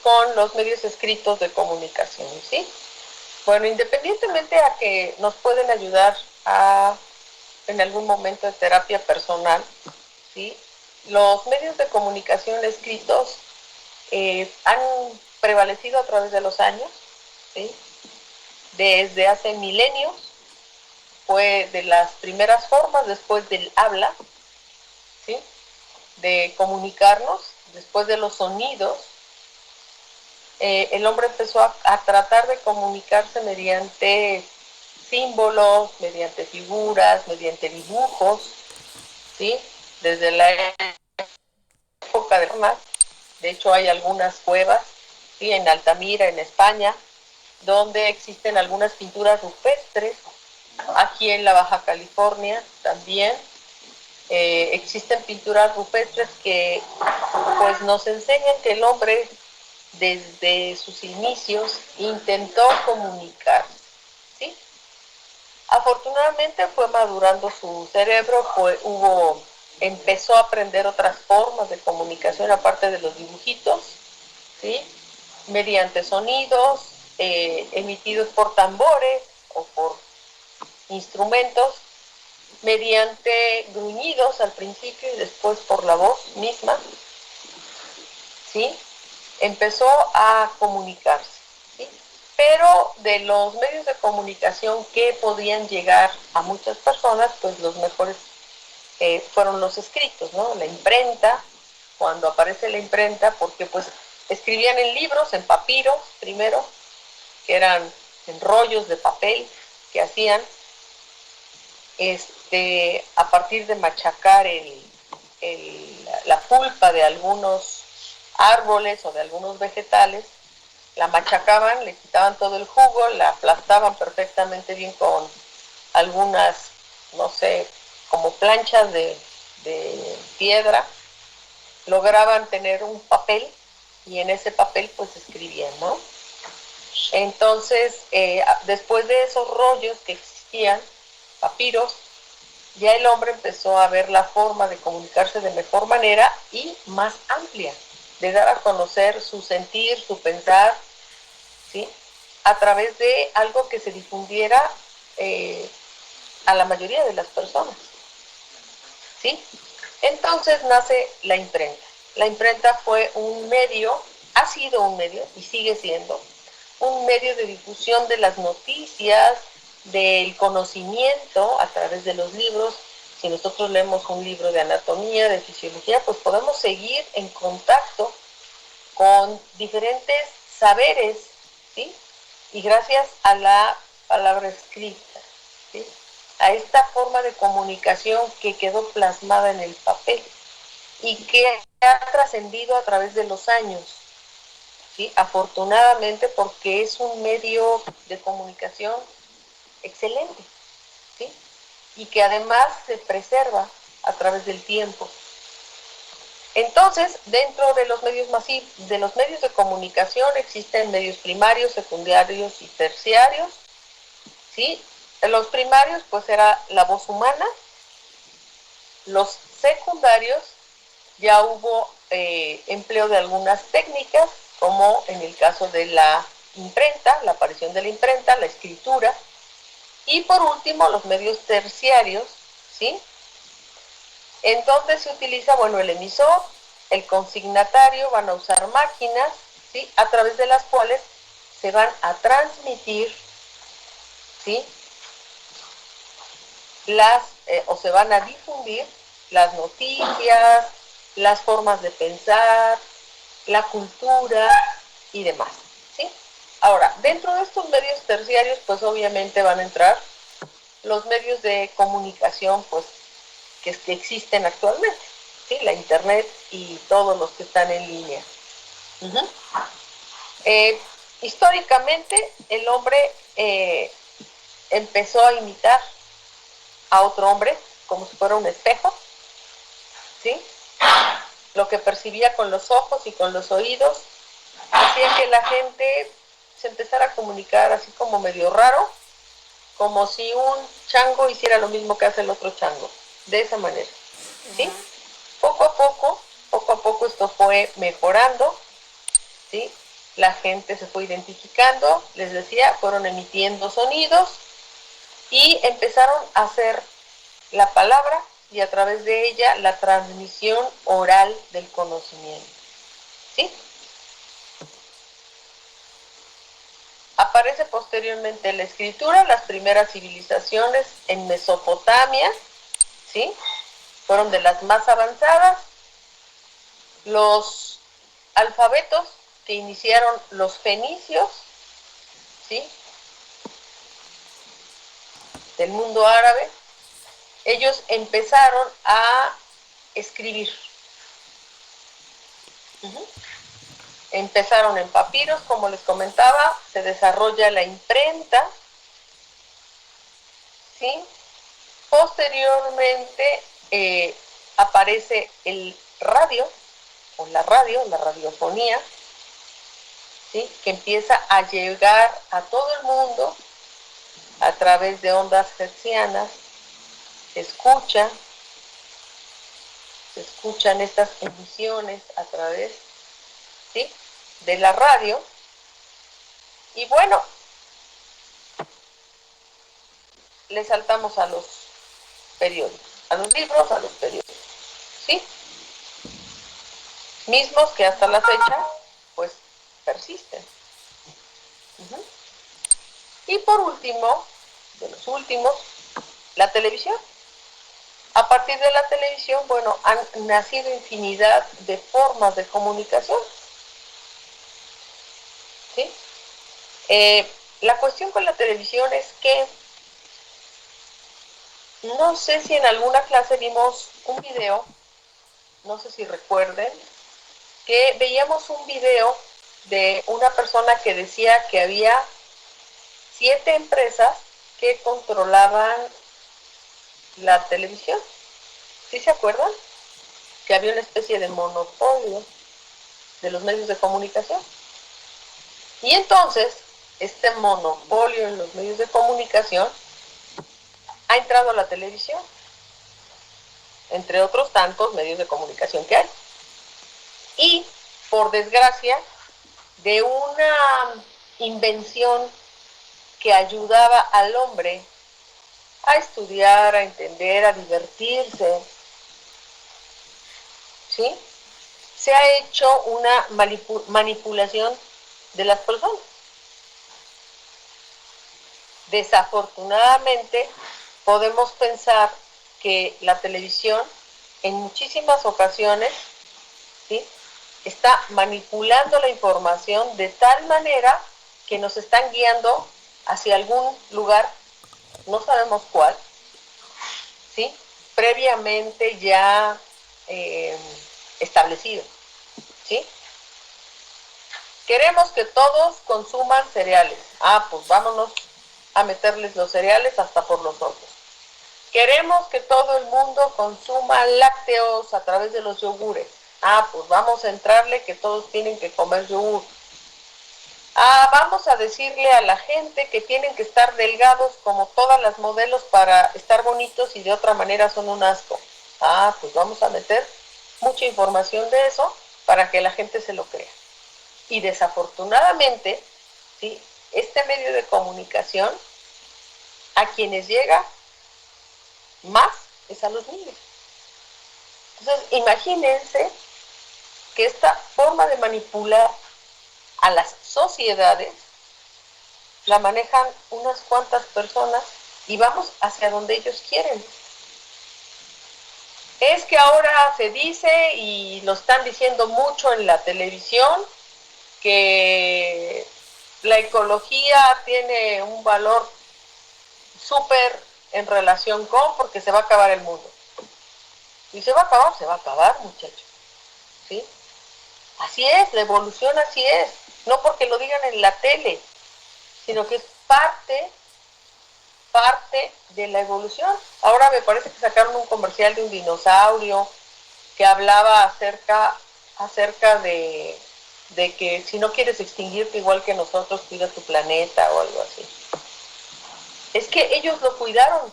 con los medios escritos de comunicación, ¿sí? Bueno, independientemente a que nos pueden ayudar en algún momento de terapia personal, ¿sí? Los medios de comunicación escritos han prevalecido a través de los años, ¿sí? Desde hace milenios, fue de las primeras formas después del habla, ¿sí? De comunicarnos, después de los sonidos. El hombre empezó a tratar de comunicarse mediante símbolos, mediante figuras, mediante dibujos, ¿sí? Desde la época de Roma, de hecho hay algunas cuevas, ¿sí? En Altamira, en España, donde existen algunas pinturas rupestres. Aquí en la Baja California también existen pinturas rupestres que pues nos enseñan que el hombre desde sus inicios intentó comunicar, ¿sí? Afortunadamente fue madurando su cerebro, empezó a aprender otras formas de comunicación aparte de los dibujitos, ¿sí? Mediante sonidos emitidos por tambores o por instrumentos, mediante gruñidos al principio y después por la voz misma, ¿sí? Empezó a comunicarse, ¿sí? Pero de los medios de comunicación que podían llegar a muchas personas, pues los mejores fueron los escritos, ¿no? La imprenta, cuando aparece la imprenta, porque pues escribían en libros, en papiros primero, que eran en rollos de papel que hacían a partir de machacar la pulpa de algunos árboles o de algunos vegetales, la machacaban, le quitaban todo el jugo, la aplastaban perfectamente bien con algunas, no sé, como planchas de piedra, lograban tener un papel y en ese papel pues escribían, ¿no? Entonces, después de esos rollos que existían, papiros, ya el hombre empezó a ver la forma de comunicarse de mejor manera y más amplia, de dar a conocer su sentir, su pensar, ¿sí? A través de algo que se difundiera a la mayoría de las personas, ¿sí? Entonces nace la imprenta. La imprenta fue un medio, ha sido un medio y sigue siendo un medio de difusión de las noticias, del conocimiento a través de los libros. Si nosotros leemos un libro de anatomía, de fisiología, pues podemos seguir en contacto con diferentes saberes, ¿sí? Y gracias a la palabra escrita, ¿sí? A esta forma de comunicación que quedó plasmada en el papel y que ha trascendido a través de los años, ¿sí? Afortunadamente, porque es un medio de comunicación excelente, ¿sí? Y que además se preserva a través del tiempo. Entonces, dentro de los medios masivos, de los medios de comunicación existen medios primarios, secundarios y terciarios, ¿sí? Los primarios, pues era la voz humana. Los secundarios, ya hubo empleo de algunas técnicas, como en el caso de la imprenta, la aparición de la imprenta, la escritura. Y por último, los medios terciarios, ¿sí? En donde se utiliza, bueno, el emisor, el consignatario, van a usar máquinas, ¿sí? A través de las cuales se van a transmitir, ¿sí? O se van a difundir las noticias, las formas de pensar, la cultura y demás, ¿sí? Ahora, dentro de estos medios terciarios, pues obviamente van a entrar los medios de comunicación, pues, que existen actualmente, ¿sí? La internet y todos los que están en línea. Uh-huh. Históricamente, el hombre empezó a imitar a otro hombre como si fuera un espejo, ¿sí? Lo que percibía con los ojos y con los oídos hacía que la gente se empezara a comunicar así como medio raro, como si un chango hiciera lo mismo que hace el otro chango, de esa manera, ¿sí? Poco a poco esto fue mejorando, ¿sí? la gente se fue identificando, les decía, fueron emitiendo sonidos y empezaron a hacer la palabra y a través de ella la transmisión oral del conocimiento. ¿Sí? Aparece posteriormente en la escritura, las primeras civilizaciones en Mesopotamia, ¿sí? Fueron de las más avanzadas. Los alfabetos que iniciaron los fenicios, ¿sí? Del mundo árabe, ellos empezaron a escribir. Empezaron en papiros, como les comentaba, se desarrolla la imprenta, ¿sí? Posteriormente aparece el radio, o la radiofonía, ¿sí? Que empieza a llegar a todo el mundo a través de ondas hertzianas, se escuchan estas emisiones a través, ¿sí? De la radio. Y bueno, le saltamos a los periódicos, a los libros, a los periódicos, ¿sí? Mismos que hasta la fecha, pues, persisten. Y por último, de los últimos, la televisión. A partir de la televisión, bueno, han nacido infinidad de formas de comunicación, ¿sí? La cuestión con la televisión es que no sé si en alguna clase vimos un video, no sé si recuerden, que veíamos un video de una persona que decía que había 7 empresas que controlaban la televisión. ¿Sí se acuerdan? Que había una especie de monopolio de los medios de comunicación. Y entonces, este monopolio en los medios de comunicación ha entrado a la televisión, entre otros tantos medios de comunicación que hay. Y, por desgracia, de una invención que ayudaba al hombre a estudiar, a entender, a divertirse, ¿sí? Se ha hecho una manipulación de las personas. Desafortunadamente, podemos pensar que la televisión en muchísimas ocasiones, ¿sí?, está manipulando la información de tal manera que nos están guiando hacia algún lugar, no sabemos cuál, ¿sí?, previamente ya establecido, ¿sí? Queremos que todos consuman cereales. Pues vámonos a meterles los cereales hasta por los ojos. Queremos que todo el mundo consuma lácteos a través de los yogures. Pues vamos a entrarle que todos tienen que comer yogur. Vamos a decirle a la gente que tienen que estar delgados como todas las modelos para estar bonitos y de otra manera son un asco. Pues vamos a meter mucha información de eso para que la gente se lo crea. Y desafortunadamente, ¿sí?, este medio de comunicación a quienes llega más es a los niños. Entonces, imagínense que esta forma de manipular a las sociedades la manejan unas cuantas personas y vamos hacia donde ellos quieren. Es que ahora se dice, y lo están diciendo mucho en la televisión, que la ecología tiene un valor súper en relación con, porque se va a acabar el mundo. Y se va a acabar, muchachos, ¿sí? Así es, la evolución así es. No porque lo digan en la tele, sino que es parte de la evolución. Ahora me parece que sacaron un comercial de un dinosaurio que hablaba acerca de que si no quieres extinguirte igual que nosotros, cuida tu planeta o algo así. Es que ellos lo cuidaron.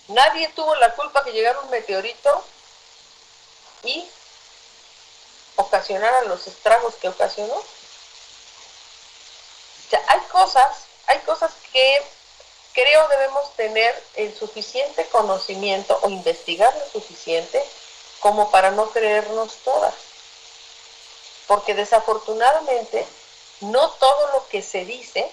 Nadie tuvo la culpa que llegara un meteorito y ocasionara los estragos que ocasionó. hay cosas que creo debemos tener el suficiente conocimiento o investigar lo suficiente como para no creernos todas. Porque desafortunadamente no todo lo que se dice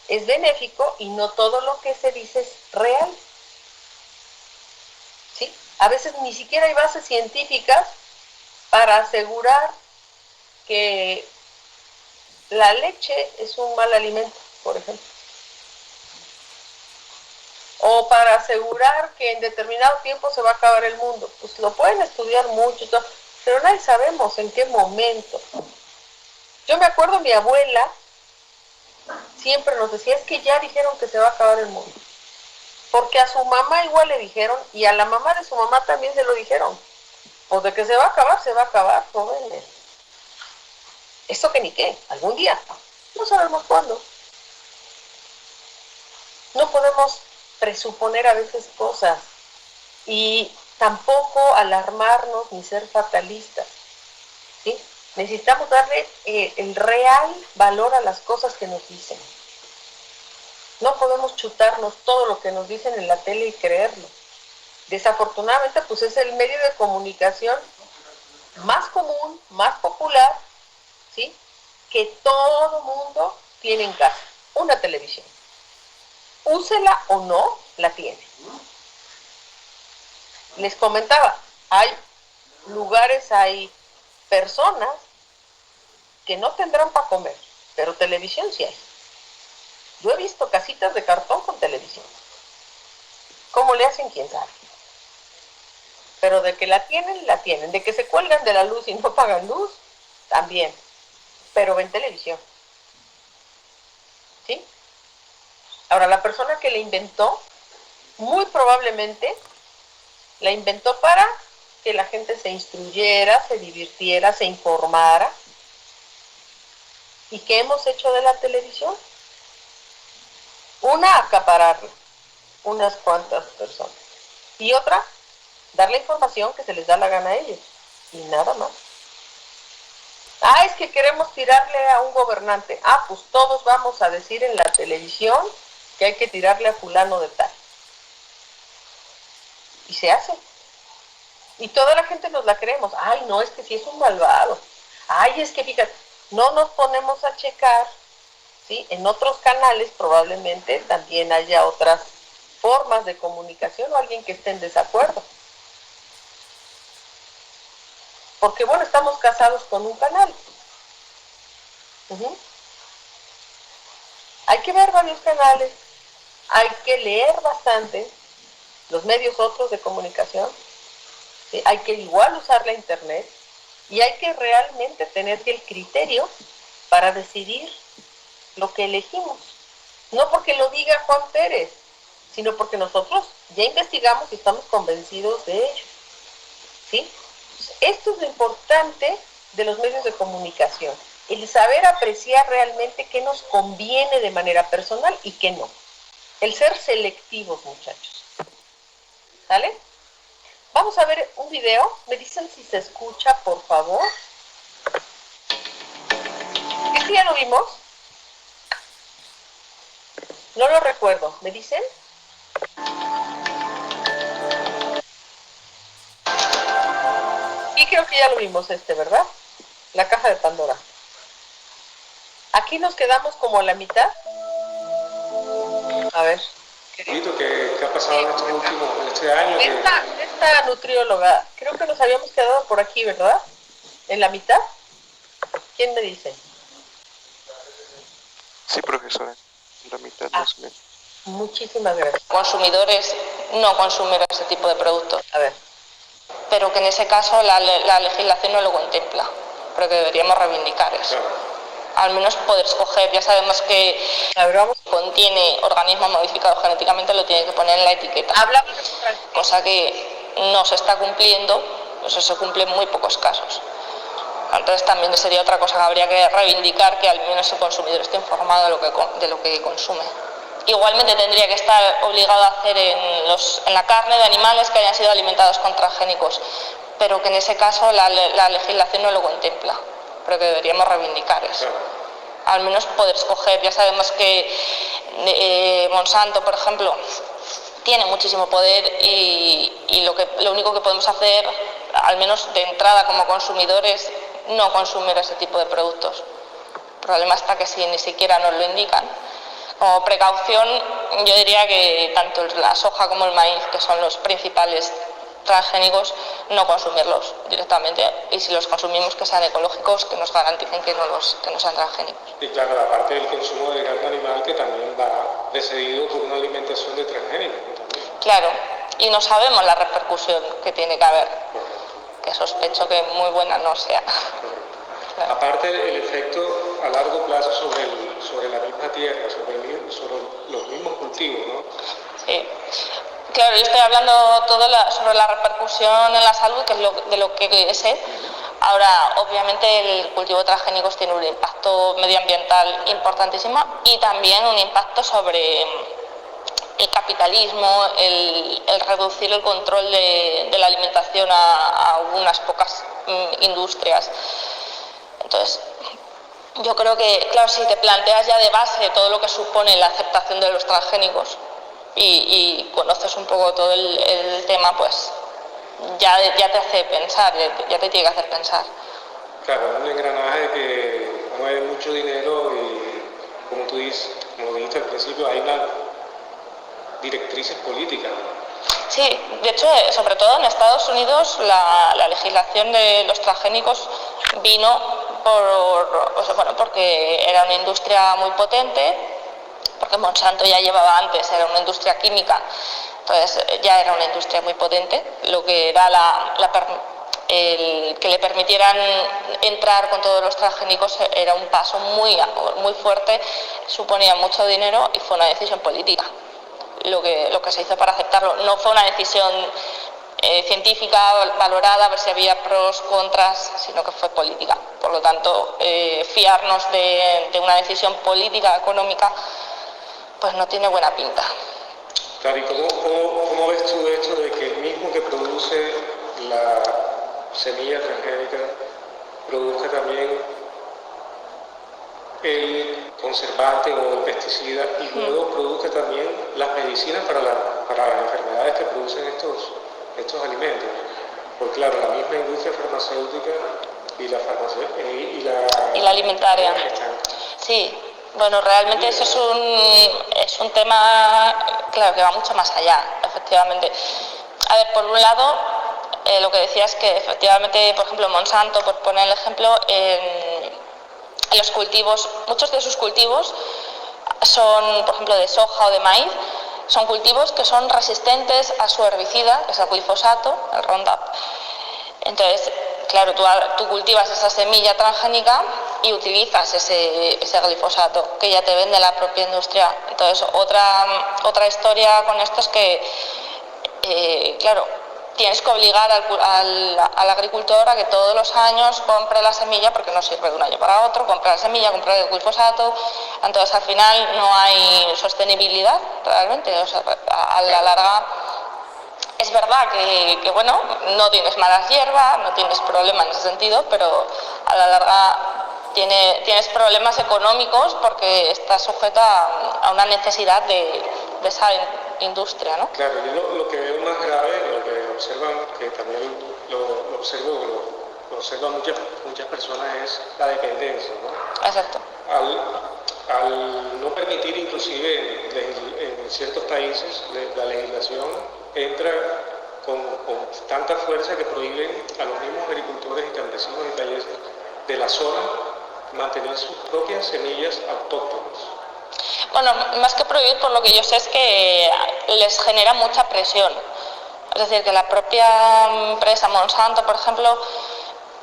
es benéfico y no todo lo que se dice es real. ¿Sí? A veces ni siquiera hay bases científicas para asegurar que la leche es un mal alimento, por ejemplo. O para asegurar que en determinado tiempo se va a acabar el mundo. Pues lo pueden estudiar mucho, pero nadie sabemos en qué momento. Yo me acuerdo, mi abuela siempre nos decía, es que ya dijeron que se va a acabar el mundo. Porque a su mamá igual le dijeron, y a la mamá de su mamá también se lo dijeron. Pues de que se va a acabar, jóvenes. Esto que ni qué, algún día. No sabemos cuándo. No podemos presuponer a veces cosas y tampoco alarmarnos ni ser fatalistas. ¿Sí? Necesitamos darle el real valor a las cosas que nos dicen. No podemos chutarnos todo lo que nos dicen en la tele y creerlo. Desafortunadamente, pues es el medio de comunicación más común, más popular, ¿sí? Que todo mundo tiene en casa. Una televisión. Úsela o no, la tiene. Les comentaba, hay lugares, hay personas que no tendrán para comer, pero televisión sí hay. Yo he visto casitas de cartón con televisión. ¿Cómo le hacen? ¿Quién sabe? Pero de que la tienen, la tienen. De que se cuelgan de la luz y no pagan luz, también. Pero ven televisión. ¿Sí? Ahora, la persona que la inventó, muy probablemente la inventó para que la gente se instruyera, se divirtiera, se informara. ¿Y qué hemos hecho de la televisión? Una, acapararla, unas cuantas personas. Y otra, dar la información que se les da la gana a ellos. Y nada más. Ah, es que queremos tirarle a un gobernante. Ah, pues todos vamos a decir en la televisión que hay que tirarle a fulano de tal. Y se hace. Y toda la gente nos la creemos. Ay, no, es que sí es un malvado. Ay, es que fíjate, no nos ponemos a checar, ¿sí? En otros canales probablemente también haya otras formas de comunicación o alguien que esté en desacuerdo. Porque bueno, estamos casados con un canal. Hay que ver varios canales, hay que leer bastante los medios otros de comunicación, ¿sí? Hay que igual usar la internet y hay que realmente tener el criterio para decidir lo que elegimos. No porque lo diga Juan Pérez, sino porque nosotros ya investigamos y estamos convencidos de ello. ¿Sí? Esto es lo importante de los medios de comunicación, el saber apreciar realmente qué nos conviene de manera personal y qué no. El ser selectivos, muchachos. ¿Sale? Vamos a ver un video. Me dicen si se escucha, por favor. ¿Este ya lo vimos? No lo recuerdo. ¿Me dicen? Sí, creo que ya lo vimos ¿verdad? La caja de Pandora. Aquí nos quedamos como a la mitad. A ver. ¿Qué ha pasado en este año? Esta nutrióloga, creo que nos habíamos quedado por aquí, ¿verdad? ¿En la mitad? ¿Quién me dice? Sí, profesora, en la mitad más o menos. Muchísimas gracias. Consumidores no consumen ese tipo de productos. A ver. Pero que en ese caso la legislación no lo contempla, pero que deberíamos reivindicar eso. Al menos poder escoger, ya sabemos que contiene organismos modificados genéticamente, lo tiene que poner en la etiqueta. Cosa que no se está cumpliendo, pues eso se cumple en muy pocos casos. Entonces también sería otra cosa que habría que reivindicar, que al menos el consumidor esté informado de lo que consume. Igualmente tendría que estar obligado a hacer en la carne de animales que hayan sido alimentados con transgénicos, pero que en ese caso la legislación no lo contempla, pero que deberíamos reivindicar eso. al menos poder escoger. Ya sabemos que Monsanto, por ejemplo, tiene muchísimo poder y lo único que podemos hacer, al menos de entrada como consumidores, no consumir ese tipo de productos. El problema está que si ni siquiera nos lo indican. Como precaución, yo diría que tanto la soja como el maíz, que son los principales transgénicos, no consumirlos directamente, y si los consumimos que sean ecológicos, que nos garanticen que no sean transgénicos. Y claro, la parte del consumo de granja animal que también va precedido por una alimentación de transgénicos también. Claro, y no sabemos la repercusión que tiene que haber, que sospecho que muy buena no sea. Claro. Aparte el efecto a largo plazo sobre la misma tierra, sobre los mismos cultivos, ¿no? Sí. Claro, yo estoy hablando sobre la repercusión en la salud, que es de lo que sé. Ahora, obviamente, el cultivo de transgénicos tiene un impacto medioambiental importantísimo y también un impacto sobre el capitalismo, el reducir el control de la alimentación a unas pocas industrias. Entonces, yo creo que, claro, si te planteas ya de base todo lo que supone la aceptación de los transgénicos y conoces un poco todo el tema, pues ya te hace pensar, ya te tiene que hacer pensar. Claro, un engranaje que mueve mucho dinero y, como tú dices, como dijiste al principio, hay unas directrices políticas. Sí, de hecho, sobre todo en Estados Unidos, la legislación de los transgénicos vino porque era una industria muy potente, porque Monsanto ya llevaba antes, era una industria química, entonces ya era una industria muy potente, lo que da el que le permitieran entrar con todos los transgénicos era un paso muy fuerte, suponía mucho dinero y fue una decisión política lo que se hizo para aceptarlo. No fue una decisión científica valorada, a ver si había pros, contras, sino que fue política. Por lo tanto, fiarnos de una decisión política, económica, pues no tiene buena pinta. Claro, ¿y cómo ves tú esto de que el mismo que produce la semilla transgénica produzca también el conservante o el pesticida y luego produzca también las medicinas para las enfermedades que producen estos alimentos? Porque claro, la misma industria farmacéutica y la alimentaria. Sí, bueno, realmente eso es un tema, claro, que va mucho más allá, efectivamente. A ver, por un lado, lo que decía es que efectivamente, por ejemplo, Monsanto, por poner el ejemplo, en los cultivos, muchos de sus cultivos son, por ejemplo, de soja o de maíz, son cultivos que son resistentes a su herbicida, que es el glifosato, el Roundup. Entonces, claro, tú cultivas esa semilla transgénica y utilizas ese glifosato que ya te vende la propia industria. Entonces, otra historia con esto es que, claro, tienes que obligar al agricultor a que todos los años compre la semilla, porque no sirve de un año para otro, compre la semilla, compre el glifosato. Entonces, al final no hay sostenibilidad realmente. O sea, a la larga, es verdad que bueno, no tienes malas hierbas, no tienes problemas en ese sentido, pero a la larga tienes problemas económicos porque estás sujeta a una necesidad de esa industria, ¿no? Claro, yo lo que veo más grave, lo que observan, que también lo observan muchas personas, es la dependencia, ¿no? Exacto. Al no permitir, inclusive en ciertos países, la legislación entra con tanta fuerza que prohíben a los mismos agricultores y campesinos y talleres de la zona mantener sus propias semillas autóctonas. Bueno, más que prohibir, por lo que yo sé es que les genera mucha presión. Es decir, que la propia empresa Monsanto, por ejemplo,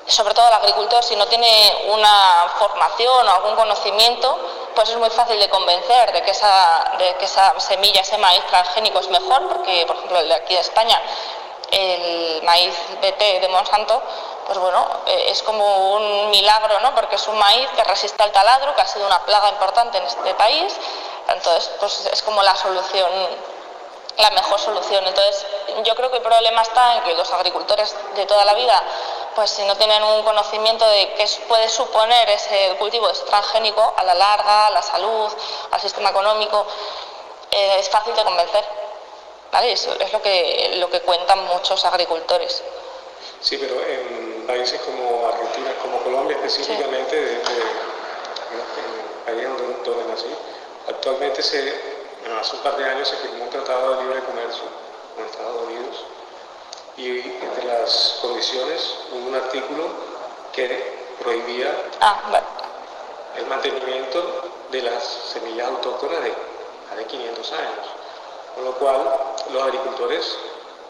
sobre todo el agricultor, si no tiene una formación o algún conocimiento, pues es muy fácil de convencer de que esa semilla, ese maíz transgénico es mejor, porque, por ejemplo, el de aquí de España, el maíz BT de Monsanto, pues bueno, es como un milagro, ¿no? Porque es un maíz que resiste al taladro, que ha sido una plaga importante en este país, entonces pues es como la solución, la mejor solución. Entonces yo creo que el problema está en que los agricultores de toda la vida pues si no tienen un conocimiento de qué puede suponer ese cultivo transgénico a la larga, a la salud, al sistema económico, es fácil de convencer, ¿vale? Eso es lo que cuentan muchos agricultores. Sí, pero en países como Argentina, como Colombia específicamente, en el país donde nací, actualmente hace un par de años se firmó un tratado de libre comercio con Estados Unidos y entre las condiciones hubo un artículo que prohibía el mantenimiento de las semillas autóctonas de 500 años, con lo cual los agricultores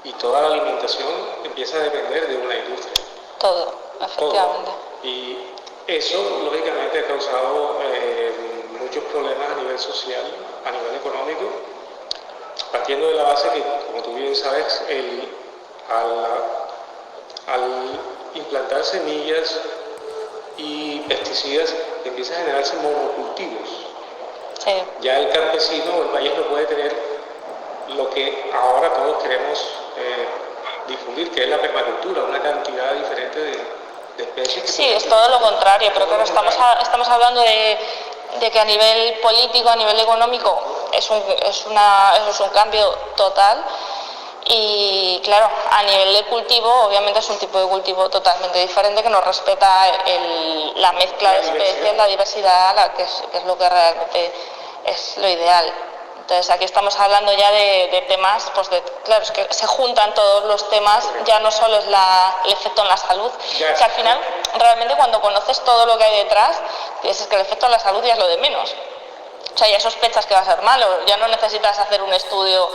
y toda la alimentación empieza a depender de una industria. Todo, efectivamente. Todo. Y eso, lógicamente, ha causado muchos problemas a nivel social, a nivel económico, partiendo de la base que, como tú bien sabes, al implantar semillas y pesticidas empieza a generarse monocultivos. Sí. Ya el campesino o el país no puede tener lo que ahora todos queremos difundir, que es la permacultura, una cantidad diferente de especies. Sí, es todo lo contrario, pero claro, estamos hablando de que a nivel político, a nivel económico, es un cambio total. Y claro, a nivel de cultivo, obviamente es un tipo de cultivo totalmente diferente que no respeta la mezcla de especies, la diversidad, que es lo que realmente es lo ideal. Entonces aquí estamos hablando ya de temas, pues claro, es que se juntan todos los temas, ya no solo es el efecto en la salud, que al final realmente cuando conoces todo lo que hay detrás, piensas que el efecto en la salud ya es lo de menos. O sea, ya sospechas que va a ser malo, ya no necesitas hacer un estudio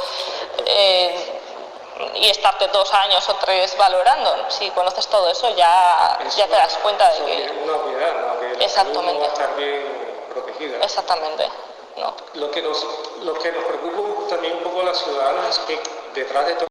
y estarte 2 años o 3 valorando. Si conoces todo eso ya te das cuenta de que... Una obviedad, ¿no? Que la salud no va a estar bien protegida. Exactamente. No. Lo que nos preocupa también un poco a las ciudadanas es que detrás de todo